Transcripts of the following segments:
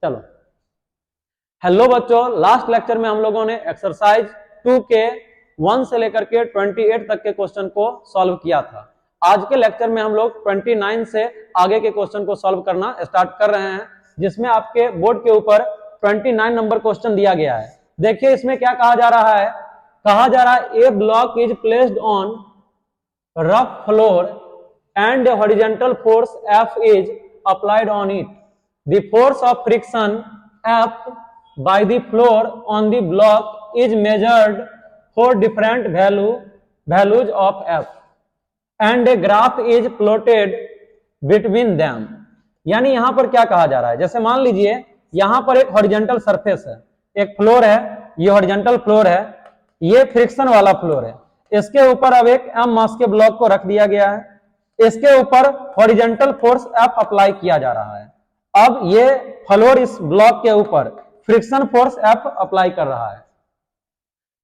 चलो, हेलो बच्चों, last lecture में हम लोगों ने एक्सरसाइज 2 के 1 से लेकर के 28 तक के क्वेश्चन को सॉल्व किया था। आज के लेक्चर में हम लोग 29 से आगे के क्वेश्चन को सॉल्व करना स्टार्ट कर रहे हैं, जिसमें आपके बोर्ड के ऊपर 29 नंबर क्वेश्चन दिया गया है। देखिए इसमें क्या कहा जा रहा है। कहा जा रहा है a block is placed on rough floor and a horizontal force F is applied on it. The force of friction F by the floor on the block is measured for different values of F and a graph is plotted between them. यानी यहां पर क्या कहा जा रहा है, जैसे मान लीजिए यहां पर एक हॉरिजेंटल सरफेस है, एक फ्लोर है, ये हॉरिजेंटल फ्लोर है, ये फ्रिक्शन वाला फ्लोर है। इसके ऊपर अब एक m मास के ब्लॉक को रख दिया गया है, इसके ऊपर हॉरिजेंटल फोर्स F अप्लाई किया जा रहा है। अब ये फ्लोर इस ब्लॉक के ऊपर फ्रिक्शन फोर्स F अप्लाई कर रहा है।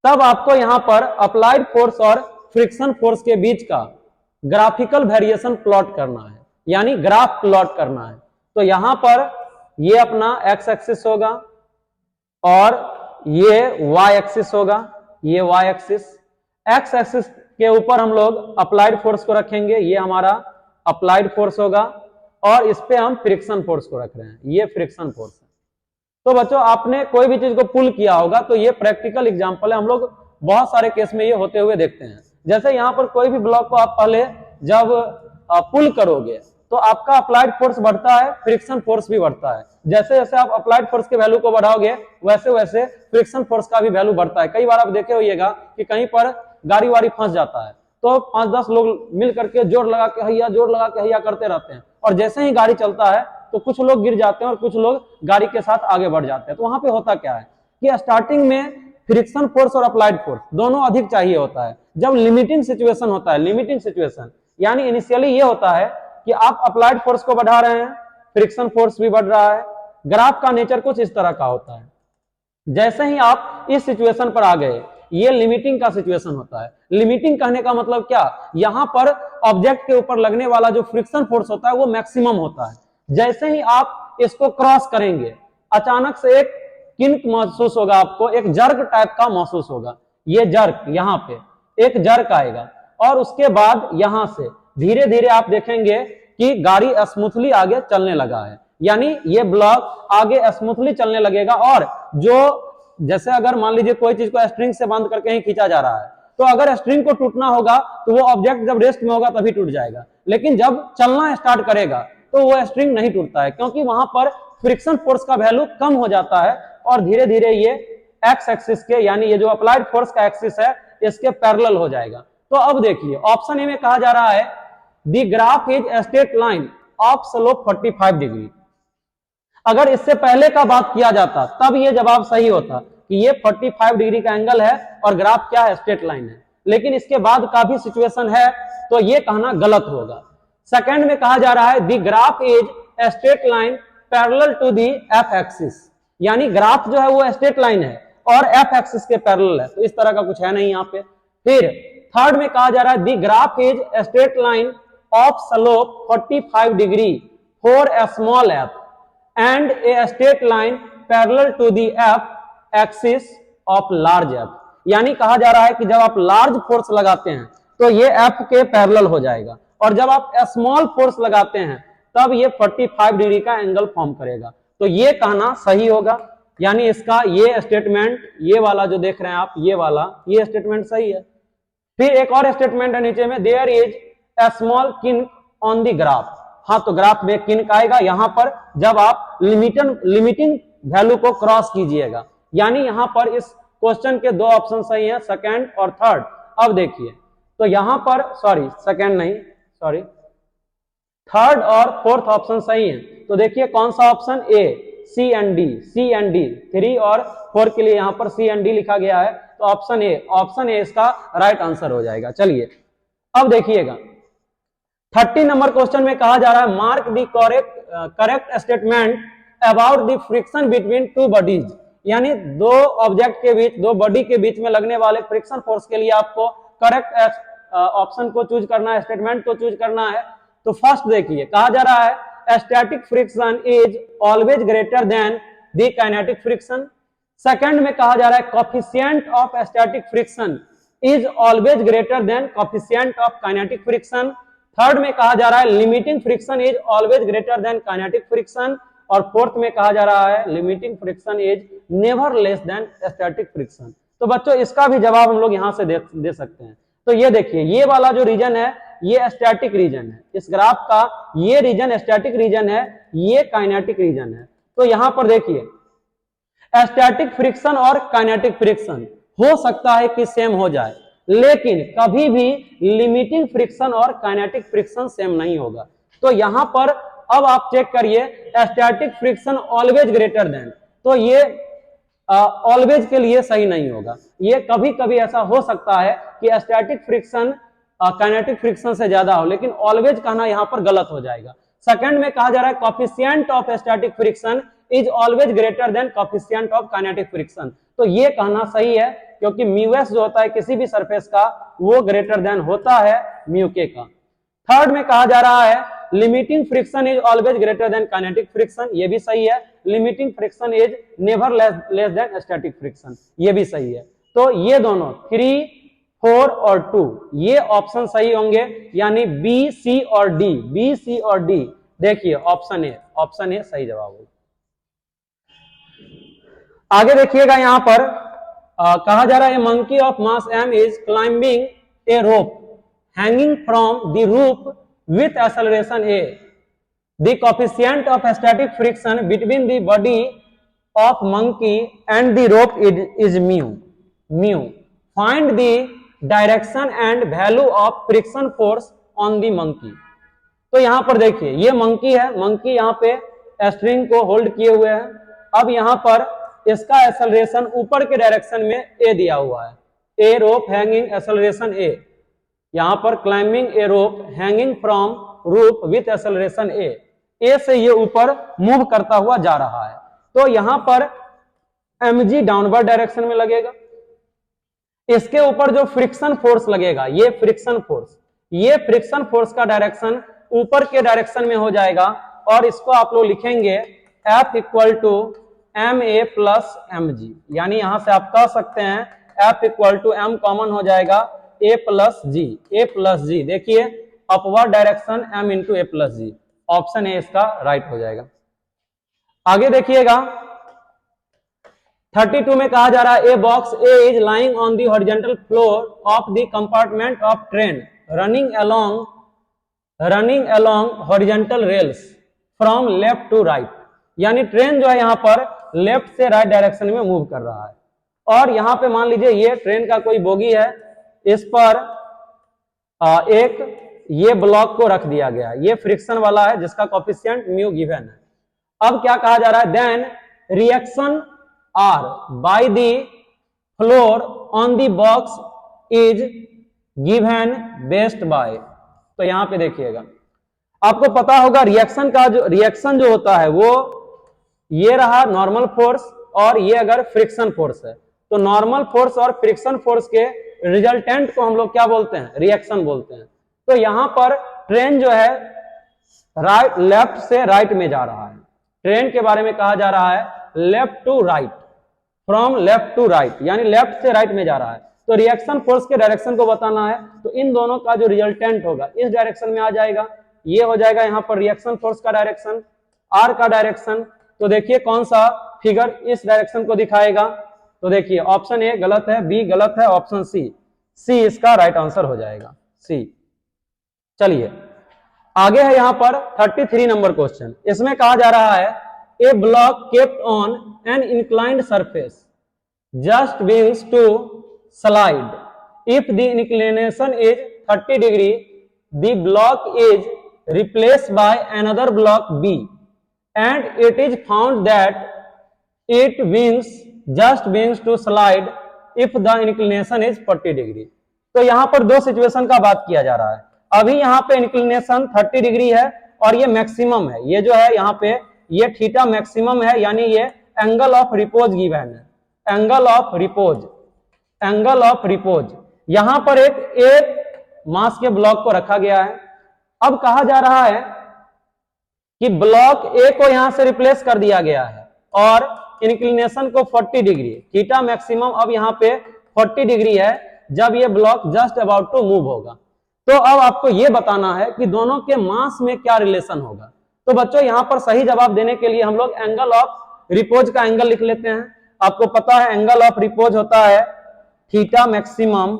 तब आपको यहां पर अप्लाइड फोर्स और फ्रिक्शन फोर्स के बीच का ग्राफिकल वेरिएशन प्लॉट करना है, यानी ग्राफ प्लॉट करना है। तो यहां पर ये अपना x एक्सिस होगा और ये y एक्सिस होगा, ये y एक्सिस। x एक्सिस के ऊपर हम लोग अप्लाइड फोर्स को रखेंगे, ये हमारा अप्लाइड फोर्स होगा, और इस पे हम फ्रिक्शन फोर्स को रख रहे हैं, ये फ्रिक्शन फोर्स है। तो बच्चों आपने कोई भी चीज को पुल किया होगा तो ये प्रैक्टिकल एग्जांपल है, हम लोग बहुत सारे केस में ये होते हुए देखते हैं। जैसे यहाँ पर कोई भी ब्लॉक को आप पहले जब पुल करोगे तो आपका अप्लाइड फोर्स बढ़ता है, फ्रिक्शन फोर्स भी बढ़ता है। जैसे जैसे आप अप्लाइड फोर्स के वैल्यू को बढ़ाओगे वैसे वैसे फ्रिक्शन फोर्स का भी वैल्यू बढ़ता है। कई बार आप देखे होइएगा कि कहीं पर गाड़ी वाड़ी फंस जाता है तो 5-10 लोग मिल करके जोर लगा के हैया करते रहते हैं, और जैसे ही गाड़ी चलता है तो कुछ लोग गिर जाते हैं और कुछ लोग गाड़ी के साथ आगे बढ़ जाते हैं। तो वहां पे होता क्या है कि स्टार्टिंग में फ्रिक्शन फोर्स और अप्लाइड फोर्स दोनों अधिक चाहिए होता है। जब लिमिटिंग सिचुएशन होता है, लिमिटिंग सिचुएशन यानी इनिशियली ये होता है कि आप अप्लाइड फोर्स को बढ़ा रहे हैं, फ्रिक्शन फोर्स भी बढ़ रहा है। ग्राफ का नेचर कुछ इस तरह का होता है। जैसे ही आप इस सिचुएशन पर आ गए, ये लिमिटिंग का सिचुएशन होता है। लिमिटिंग कहने का मतलब क्या, यहां पर ऑब्जेक्ट के ऊपर लगने वाला जो फ्रिक्शन फोर्स होता है वो मैक्सिमम होता है। जैसे ही आप इसको क्रॉस करेंगे अचानक से एक किंक महसूस होगा, आपको एक जर्क टाइप का महसूस होगा। ये जर्क, यहाँ पे एक जर्क आएगा और उसके बाद यहां से धीरे धीरे आप देखेंगे कि गाड़ी स्मूथली आगे चलने लगा है, यानी ये ब्लॉक आगे स्मूथली चलने लगेगा। और जो जैसे अगर मान लीजिए कोई चीज को स्ट्रिंग से बांध करके ही खींचा जा रहा है, तो अगर स्ट्रिंग को टूटना होगा तो वो ऑब्जेक्ट जब रेस्ट में होगा तभी टूट जाएगा, लेकिन जब चलना स्टार्ट करेगा तो वो स्ट्रिंग नहीं टूटता है, क्योंकि वहां पर फ्रिक्शन फोर्स का वैल्यू कम हो जाता है और धीरे धीरे ये एक्स एक्सिस के, यानी ये जो अप्लाइड फोर्स का एक्सिस है, इसके पैरेलल हो जाएगा। तो अब देखिए ऑप्शन ए में कहा जा रहा है the graph is straight line of slope 45 degree. अगर इससे पहले का बात किया जाता तब ये जवाब सही होता कि ये 45 डिग्री का एंगल है और ग्राफ क्या है, स्ट्रेट लाइन है। लेकिन इसके बाद का भी सिचुएशन है तो ये कहना गलत होगा। सेकंड में कहा जा रहा है the graph is straight line parallel to the F axis, यानी ग्राफ जो है वो स्ट्रेट लाइन है और एफ एक्सिस के पैरेलल है, तो इस तरह का कुछ है नहीं यहाँ पे। फिर थर्ड में कहा जा रहा है the graph is straight line of slope 45 degree for a small F and a straight line parallel to the f axis of large f, यानी कहा जा रहा है कि जब आप लार्ज फोर्स लगाते हैं तो ये f के पैरेलल हो जाएगा, और जब आप स्मॉल फोर्स लगाते हैं तब ये 45 डिग्री का एंगल फॉर्म करेगा। तो ये कहना सही होगा, यानी इसका ये स्टेटमेंट, ये वाला जो देख रहे हैं आप, ये वाला ये स्टेटमेंट सही है। फिर एक और स्टेटमेंट है नीचे में, there is a small kink on the graph. हाँ, तो ग्राफ में किंक आएगा यहां पर जब आप लिमिटिंग वैल्यू को क्रॉस कीजिएगा, यानी यहां पर इस क्वेश्चन के 2 ऑप्शन सही हैं, सेकंड और थर्ड। अब देखिए तो यहां पर सेकंड नहीं, थर्ड और फोर्थ ऑप्शन सही है। तो देखिए कौन सा option, A, C and D, 3 और 4 के लिए यहां पर सी एंड डी लिखा गया है, तो ऑप्शन ए इसका राइट आंसर हो जाएगा। चलिए अब देखिएगा 30 नंबर क्वेश्चन में कहा जा रहा है mark the correct statement about the friction between 2 bodies, यानी 2 ऑब्जेक्ट के बीच, 2 बॉडी के बीच में लगने वाले फ्रिक्शन फोर्स के लिए आपको करेक्ट ऑप्शन को चूज करना है, स्टेटमेंट को चूज करना है। तो फर्स्ट देखिए कहा जा रहा है static friction is always greater than the kinetic friction. Second में कहा जा रहा है coefficient of static friction is always greater than coefficient of kinetic friction. Third में कहा जा रहा है limiting friction is always greater than kinetic friction. और फोर्थ में कहा जा रहा है limiting friction is never less than static friction. तो बच्चों इसका भी जवाब हम लोग यहां से दे सकते हैं। तो ये देखिए ये वाला जो रीजन है ये स्टैटिक रीजन है, इस ग्राफ का ये रीजन स्टैटिक रीजन है, ये काइनेटिक रीजन है। तो यहां पर देखिए स्टैटिक फ्रिक्शन और काइनेटिक फ्रिक्शन हो सकता है कि सेम हो जाए, लेकिन कभी भी लिमिटिंग फ्रिक्शन और काइनेटिक फ्रिक्शन सेम नहीं होगा। तो यहां पर अब आप चेक करिए static friction always greater than, तो ये ऑलवेज के लिए सही नहीं होगा। ये कभी कभी ऐसा हो सकता है कि स्टैटिक फ्रिक्शन काइनेटिक फ्रिक्शन से ज्यादा हो, लेकिन ऑलवेज कहना यहां पर गलत हो जाएगा। सेकंड में कहा जा रहा है coefficient of static friction is always greater than coefficient of kinetic friction. तो ये कहना सही है क्योंकि म्यूएस जो होता है किसी भी सरफेस का वो ग्रेटर देन होता है म्यू के का। थर्ड में कहा जा रहा है limiting friction is always greater than kinetic friction, ये भी सही है। Limiting friction is never less than static friction, ये भी सही है। तो ये दोनों 3, 4 और 2 ये ऑप्शन सही होंगे, यानी बी, सी और डी, बी, सी और डी। देखिए ऑप्शन ए सही जवाब होगा। आगे देखिएगा यहां पर कहा जा रहा है monkey of mass m is climbing a rope hanging from the roof with acceleration a. The coefficient of static friction between the body of monkey and the rope is mu. Find the direction and value of friction force on the monkey. तो यहां पर देखिए ये monkey है, monkey यहाँ पे string को hold किए हुए है। अब यहाँ पर इसका एक्सेलरेशन ऊपर के डायरेक्शन में a दिया हुआ है, a rope hanging acceleration a। यहां पर climbing a rope hanging from roof with acceleration a से ये ऊपर मूव करता हुआ जा रहा है। तो यहां पर mg डाउनवर्ड डायरेक्शन में लगेगा, इसके ऊपर जो फ्रिक्शन फोर्स लगेगा ये फ्रिक्शन फोर्स का डायरेक्शन ऊपर के डायरेक्शन में हो जाएगा। और इसको आप लोग लिखेंगे F equal to ma plus mg, यानी यहां से आप कह सकते हैं F equal to m common हो जाएगा a प्लस जी। देखिए upward direction m into a plus g, option A इसका राइट हो जाएगा। आगे देखिएगा 32 में कहा जा रहा है a box A is lying on the horizontal floor of the compartment of train running along horizontal rails from left to right, यानी ट्रेन जो है यहाँ पर लेफ्ट से राइट डायरेक्शन में मूव कर रहा है। और यहाँ पे मान लीजिए ये ट्रेन का कोई बोगी है, इस पर एक ये ब्लॉक को रख दिया गया, ये फ्रिक्शन वाला है जिसका कोफिशिएंट म्यू गिवन है। अब क्या कहा जा रहा है then reaction R by the floor on the box is given based by. तो यहां पे देखिएगा आपको पता होगा रिएक्शन जो होता है वो ये रहा नॉर्मल फोर्स, और ये अगर फ्रिक्शन फोर्स है तो नॉर्मल फोर्स और फ्रिक्शन फोर्स के रिजल्टेंट को हम लोग क्या बोलते हैं, रिएक्शन बोलते हैं। तो यहां पर ट्रेन जो है लेफ्ट से राइट में जा रहा है, ट्रेन के बारे में कहा जा रहा है left to right, from left to right, यानी लेफ्ट से राइट में जा रहा है। तो रिएक्शन फोर्स के डायरेक्शन को बताना है, तो इन दोनों का जो रिजल्टेंट होगा इस डायरेक्शन में आ जाएगा, ये हो जाएगा यहाँ पर रिएक्शन फोर्स का डायरेक्शन, आर का डायरेक्शन। तो देखिए कौन सा फिगर इस डायरेक्शन को दिखाएगा, तो देखिए ऑप्शन ए गलत है, बी गलत है, ऑप्शन सी इसका राइट आंसर हो जाएगा, सी। चलिए आगे है यहाँ पर 33 नंबर क्वेश्चन। इसमें कहा जा रहा है a block kept on an inclined surface just विंग्स to slide if the inclination is 30 degree the block is replaced by another block B and it is found that it just wings to slide if the inclination is 40 degree. तो यहां पर दो situation का बात किया जा रहा है। अभी यहाँ पे इंक्लिनेशन 30 डिग्री है और ये मैक्सिमम है, ये जो है यहाँ पे ये थीटा मैक्सिमम है, यानी ये एंगल ऑफ रिपोज गिवन है, एंगल ऑफ रिपोज। यहां पर एक मास के ब्लॉक को रखा गया है। अब कहा जा रहा है कि ब्लॉक ए को यहां से रिप्लेस कर दिया गया है और इंक्लिनेशन को 40 डिग्री, थीटा मैक्सिमम अब यहां पे 40 डिग्री है जब ये block just about to move होगा। तो अब आपको ये बताना है कि दोनों के मास में क्या रिलेशन होगा। तो बच्चों यहां पर सही जवाब देने के लिए हम लोग एंगल ऑफ रिपोज का एंगल लिख लेते हैं। आपको पता है एंगल ऑफ रिपोज होता है theta maximum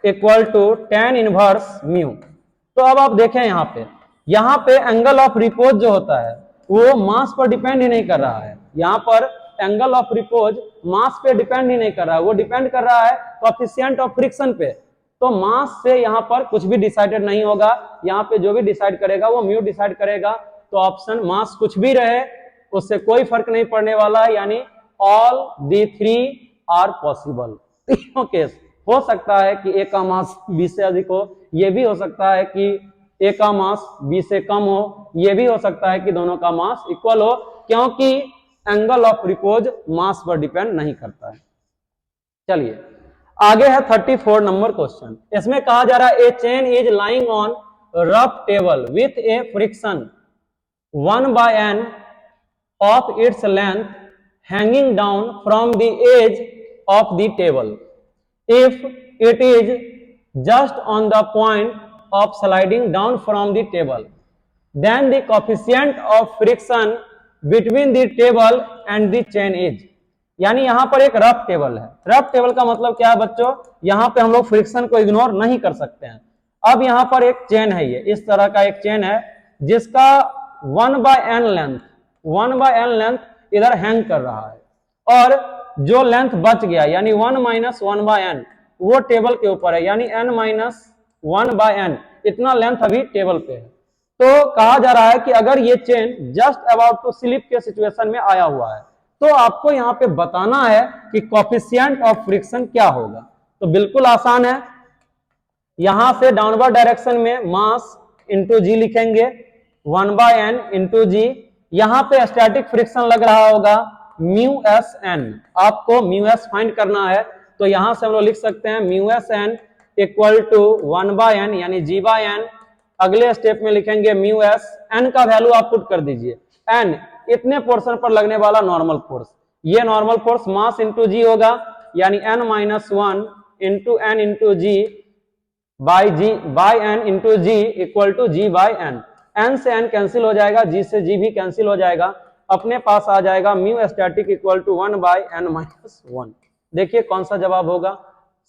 equal to tan inverse mu. तो अब आप देखें यहाँ पे एंगल ऑफ रिपोज जो होता है वो मास पर डिपेंड ही नहीं कर रहा है। यहाँ पर एंगल ऑफ रिपोज मास पे डिपेंड ही नहीं कर रहा है, वो डिपेंड कर रहा है कोएफिशिएंट ऑफ फ्रिक्शन पे। तो मास से यहाँ पर कुछ भी डिसाइडेड नहीं होगा, यहाँ पे जो भी डिसाइड करेगा वो म्यू डिसाइड करेगा। तो ऑप्शन मास कुछ भी रहे उससे कोई फर्क नहीं पड़ने वाला है, यानी all the three are possible. तीनों केस हो सकता है कि ए का मास बी से अधिक हो, यह भी हो सकता है कि ए का मास बी से कम हो, यह भी हो सकता है कि दोनों का मास इक्वल हो, क्योंकि एंगल ऑफ रिपोज मास पर डिपेंड नहीं करता है। चलिए आगे है 34 नंबर क्वेश्चन। इसमें कहा जा रहा है a chain is lying on rough table with a friction 1/n of its length hanging down from the edge of the table. If it is just on the point of sliding down from the table, then the coefficient of friction between the table and the chain is। यानी यहां पर एक rough table है। Rough table का मतलब क्या है बच्चों, यहां पे हम लोग फ्रिक्शन को इग्नोर नहीं कर सकते हैं। अब यहां पर एक चेन है, ये इस तरह का एक चेन है जिसका 1/n लेंथ इधर हैंग कर रहा है और जो लेंथ बच गया यानी 1 - 1/n वो टेबल के ऊपर है, यानी n - 1/n इतना लेंथ अभी टेबल पे है। तो कहा जा रहा है कि अगर ये chain just about to slip के सिचुएशन में आया हुआ है तो आपको यहां पे बताना है कि कोएफिशिएंट ऑफ फ्रिक्शन क्या होगा। तो बिल्कुल आसान है, यहां से डाउनवर्ड डायरेक्शन में मास इंटू जी लिखेंगे 1/n इंटू जी। यहां पे स्टैटिक फ्रिक्शन लग रहा होगा μsn, आपको μs फाइंड करना है। तो यहां से हम लोग लिख सकते हैं μsn इक्वल टू 1/n यानी g/n। अगले स्टेप में लिखेंगे μs, n का वैल्यू आप पुट कर दीजिए, n इतने पोर्शन पर लगने वाला नॉर्मल फोर्स, ये normal force mass into g होगा, यानी n - 1 into n into g by n into g equal to g/n। n से n कैंसिल हो जाएगा, g से g भी कैंसिल हो जाएगा, अपने पास आ जाएगा mu static equal to 1/n - 1। देखिए कौन सा जवाब होगा,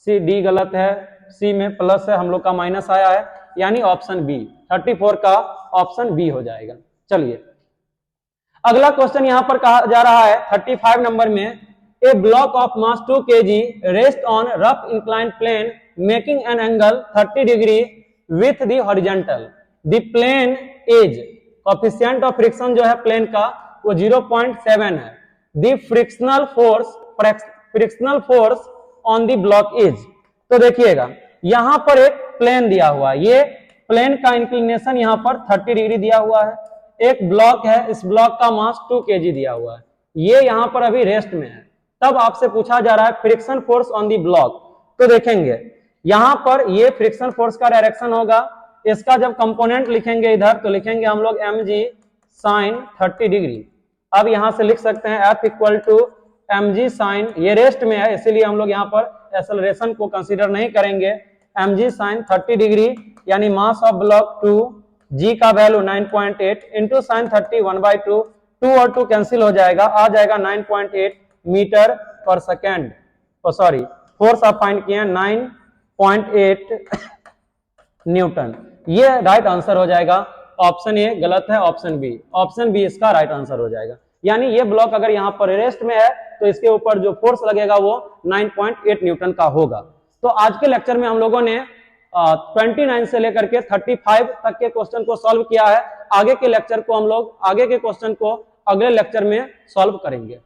सी डी गलत है, सी में प्लस है, हम लोग का माइनस आया है, यानी ऑप्शन बी 34 का ऑप्शन बी हो जाएगा। चलिए अगला क्वेश्चन यहां पर कहा जा रहा है 35 नंबर में, a block of mass 2 kg rest on rough inclined plane making an angle 30 degree with the horizontal, the plane is, coefficient of friction जो है प्लेन का वो 0.7 है, the frictional force on the block is. तो देखिएगा यहां पर एक प्लेन दिया हुआ है, ये प्लेन का इंक्लिनेशन यहां पर 30 डिग्री दिया हुआ है, एक ब्लॉक है, इस ब्लॉक का मास 2 kg दिया हुआ है, ये यहां पर अभी रेस्ट में है। तब आपसे पूछा जा रहा है friction force on the block. तो देखेंगे यहां पर ये फ्रिक्शन फोर्स का डायरेक्शन होगा, इसका जब कंपोनेंट लिखेंगे इधर तो लिखेंगे हम लोग mg sin 30 डिग्री। अब यहां से लिख सकते हैं F equal to mg sin, ये रेस्ट में है इसीलिए हम लोग यहां पर एक्सेलरेशन को कंसीडर नहीं करेंगे, mg sin 30 डिग्री यानी मास ऑफ ब्लॉक 2, g का वैल्यू 9.8 इंटू साइन 30 1/2, 2 और 2 कैंसिल हो जाएगा, आ जाएगा 9.8 मीटर पर सेकेंड। तो सॉरी फोर्स आप फाइंड किए 9.8 न्यूटन, ये राइट आंसर हो जाएगा। ऑप्शन ए गलत है, ऑप्शन बी इसका राइट आंसर हो जाएगा। यानी ये ब्लॉक अगर यहाँ पर रेस्ट में है तो इसके ऊपर जो फोर्स लगेगा वो 9.8 न्यूटन का होगा। तो आज के लेक्चर में हम लोगों ने 29 से लेकर के 35 तक के क्वेश्चन को सॉल्व किया है। आगे के लेक्चर को हम लोग आगे के क्वेश्चन को अगले लेक्चर में सॉल्व करेंगे।